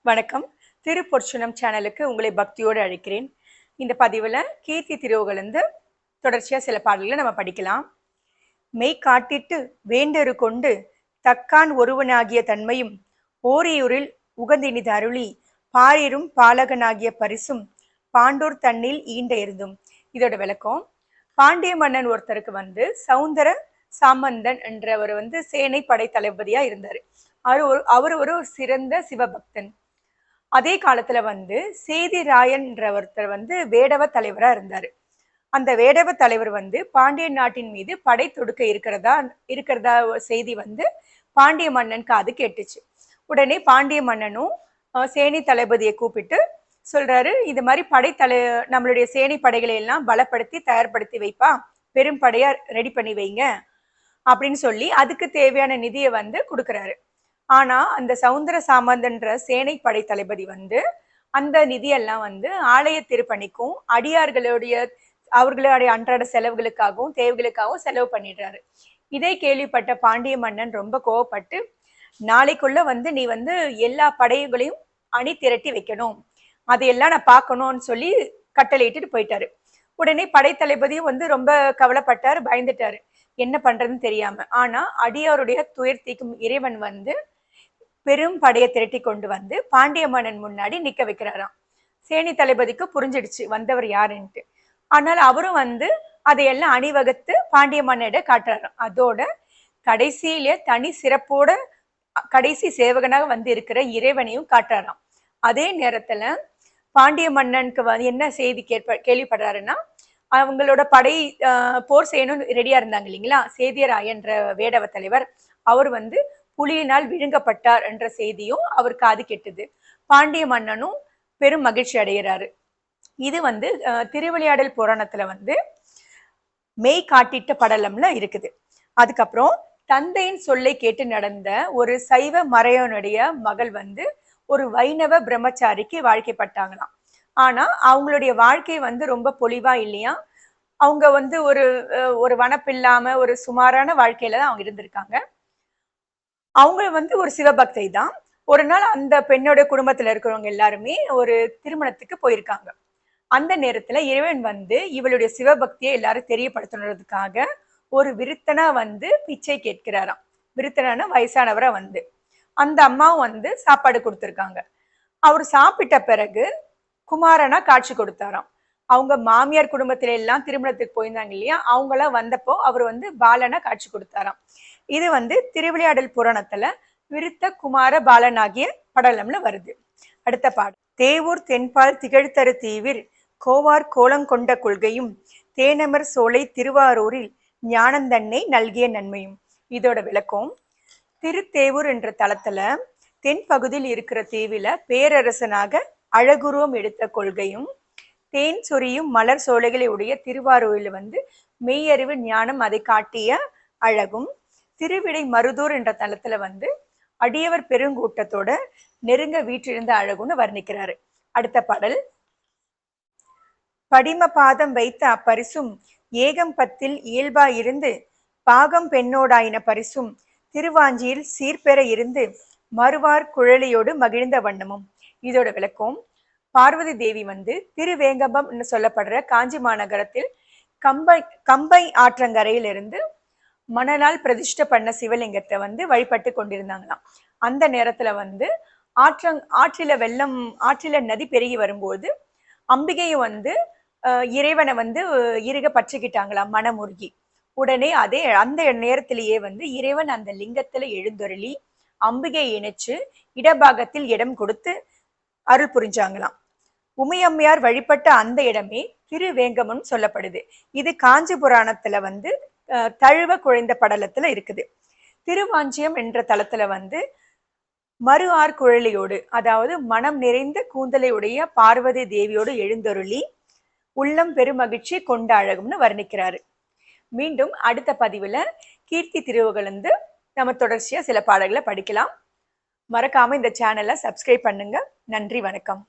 வணக்கம். திருப்பொற்சுனம் சேனலுக்கு உங்களை பக்தியோடு அழைக்கிறேன். இந்த பதிவுல கீர்த்தி திருவுகழ்ந்து தொடர்ச்சியா சில பாடல்களை நம்ம படிக்கலாம். மெய் காட்டிட்டு வேண்டரு கொண்டு தக்கான் ஒருவனாகிய தன்மையும் ஓரியூரில் உகந்தினிது அருளி பாரிரும் பாலகனாகிய பரிசும் பாண்டூர் தன்னில் ஈண்ட இருந்தும். இதோட விளக்கம், பாண்டிய மன்னன் ஒருத்தருக்கு சௌந்தர சாமந்தன் என்றவர் சேனை படை தளபதியா இருந்தாரு. அவர் ஒரு சிறந்த சிவபக்தன். அதே காலத்துல சேதிராயன் என்ற ஒருத்தர் வேடவ தலைவரா இருந்தாரு. அந்த வேடவ தலைவர் பாண்டிய நாட்டின் மீது படை தொடுக்க இருக்கிறதா செய்தி பாண்டிய மன்னன் காது கேட்டுச்சு. உடனே பாண்டிய மன்னனும் சேனை தளபதியை கூப்பிட்டு சொல்றாரு, இது மாதிரி நம்மளுடைய சேனை படைகளை எல்லாம் பலப்படுத்தி தயார்படுத்தி வைப்பா, பெரும் படையா ரெடி பண்ணி வைங்க அப்படின்னு சொல்லி அதுக்கு தேவையான நிதியை கொடுக்குறாரு. ஆனா அந்த சௌந்தர சாமந்தன்ற சேனை படை தளபதி அந்த நிதியெல்லாம் ஆலய திருப்பணிக்கும் அவர்களுடைய அன்றாட செலவுகளுக்காகவும் தேவைகளுக்காகவும் செலவு பண்ணிடுறாரு. இதை கேள்விப்பட்ட பாண்டிய மன்னன் ரொம்ப கோவப்பட்டு, நாளைக்குள்ள நீ எல்லா படைகளையும் அணி திரட்டி வைக்கணும், அதையெல்லாம் நான் பார்க்கணும்னு சொல்லி கட்டளையிட்டு போயிட்டாரு. உடனே படை தளபதியும் ரொம்ப கவலைப்பட்டாரு, பயந்துட்டாரு, என்ன பண்றதுன்னு தெரியாம. ஆனா அடியாருடைய துயர் தீர்க்கும் இறைவன் பெரும் படையை திரட்டி கொண்டு பாண்டிய மன்னன் முன்னாடி நிக்க வைக்கிறாராம். சேனை தளபதிக்கு புரிஞ்சிடுச்சு வந்தவர் யாருன்ட்டு. ஆனால் அவரும் அதையெல்லாம் அணிவகுத்து பாண்டிய மன்னனிட காட்டுறாராம். அதோட கடைசியில தனி சிறப்போட கடைசி சேவகனாக இருக்கிற இறைவனையும் காட்டுறாராம். அதே நேரத்துல பாண்டிய மன்னனுக்கு என்ன செய்தி கேள்விப்படுறாருன்னா, அவங்களோட படை போர் செய்யணும் ரெடியா இருந்தாங்க இல்லைங்களா, சேதிராயன் என்ற வேடவ தலைவர், அவர் புலியினால் விழுங்கப்பட்டார் என்ற செய்தியும் அவர் காது கெட்டது. பாண்டிய மன்னனும் பெரும் மகிழ்ச்சி அடைகிறாரு. இது திருவிளையாடல் புராணத்துல மெய் காட்டிட்ட படலம்ல இருக்குது. அதுக்கப்புறம் தந்தையின் சொல்லை கேட்டு நடந்த ஒரு சைவ மறையனுடைய மகள் ஒரு வைணவ பிரம்மச்சாரிக்கு வாழ்க்கைப்பட்டாங்களாம். ஆனா அவங்களுடைய வாழ்க்கை ரொம்ப பொலிவா இல்லையா. அவங்க ஒரு வனப்பில்லாம ஒரு சுமாரான வாழ்க்கையில தான் அவங்க இருந்திருக்காங்க. அவங்க ஒரு சிவபக்தை தான். ஒரு நாள் அந்த பெண்ணோட குடும்பத்துல இருக்கிறவங்க எல்லாருமே ஒரு திருமணத்துக்கு போயிருக்காங்க. அந்த நேரத்துல இறைவன் இவளுடைய சிவபக்தியை எல்லாரும் தெரியப்படுத்துறதுக்காக ஒரு விருத்தனா பிச்சை கேட்கிறாராம். விருத்தனா வயசானவரா அந்த அம்மாவும் சாப்பாடு கொடுத்திருக்காங்க. அவர் சாப்பிட்ட பிறகு குமாரனா காட்சி கொடுத்தாராம். அவங்க மாமியார் குடும்பத்தில எல்லாம் திருமணத்துக்கு போயிருந்தாங்க இல்லையா, அவங்களாம் வந்தப்போ அவர் பாலனா காட்சி கொடுத்தாராம். இது திருவிளையாடல் புராணத்துல விருத்த குமார பாலனாகிய படலம்ல வருது. அடுத்த பாடல், தேவூர் தென்பால் திகழ்தரு தீவிர் கோவார் கோலம் கொண்ட கொள்கையும் தேனமர் சோலை திருவாரூரில் ஞானந்தன்னை நல்கிய நன்மையும். இதோட விளக்கம், திருத்தேவூர் என்ற தலத்துல தென் பகுதியில் இருக்கிற தீவில பேரரசனாக அழகுருவம் எடுத்த கொள்கையும் தேன் சொரியும் மலர் சோலைகளை உடைய திருவாரூரில் மெய்யறிவு ஞானம் அதை காட்டிய அழகும், திருவிடை மருதூர் என்ற தலத்துல அடியவர் பெருங்கூட்டத்தோட நெருங்க வீற்றிருந்த அழகுன்னு வர்ணிக்கிறாரு. அடுத்த பாடல், படிம பாதம் வைத்த அப்பரிசும் ஏகம் பத்தில் இயல்பாயிருந்து பாகம் பெண்ணோடாயின பரிசும் திருவாஞ்சியில் சீர்பெற இருந்து மறுவார் குழலியோடு மகிழ்ந்த வண்ணமும். இதோட விளக்கம், பார்வதி தேவி திருவேங்கம்பம் சொல்லப்படுற காஞ்சி மாநகரத்தில் கம்பை ஆற்றங்கரையிலிருந்து மணலால் பிரதிஷ்டை பண்ண சிவலிங்கத்தை வழிபட்டு கொண்டிருந்தாங்களாம். அந்த நேரத்துல ஆற்றில நதி பெருகி வரும்போது அம்பிகையும் இறைவனை இறுக பற்றிக்கிட்டாங்களாம் மனமுருகி. உடனே அந்த நேரத்திலேயே இறைவன் அந்த லிங்கத்துல எழுந்தொருளி அம்பிகை இணைச்சு இடபாகத்தில் இடம் கொடுத்து அருள் புரிஞ்சாங்களாம். உமையம்மையார் வழிபட்ட அந்த இடமே திருவேங்கமம் சொல்லப்படுது. இது காஞ்சி புராணத்துல தழுவ குழைந்த படலத்துல இருக்குது. திருவாஞ்சியம் என்ற தலத்துல மறு ஆர் குழலியோடு, அதாவது மனம் நிறைந்த கூந்தலை உடைய பார்வதி தேவியோடு எழுந்தொருளி உள்ளம் பெருமகிழ்ச்சி கொண்ட அழகும்னு வர்ணிக்கிறாரு. மீண்டும் அடுத்த பதிவுல கீர்த்தி திருவுகழ்ந்து நம்ம தொடர்ச்சியா சில பாடல்களை படிக்கலாம். மறக்காம இந்த சேனலை சப்ஸ்கிரைப் பண்ணுங்க. நன்றி, வணக்கம்.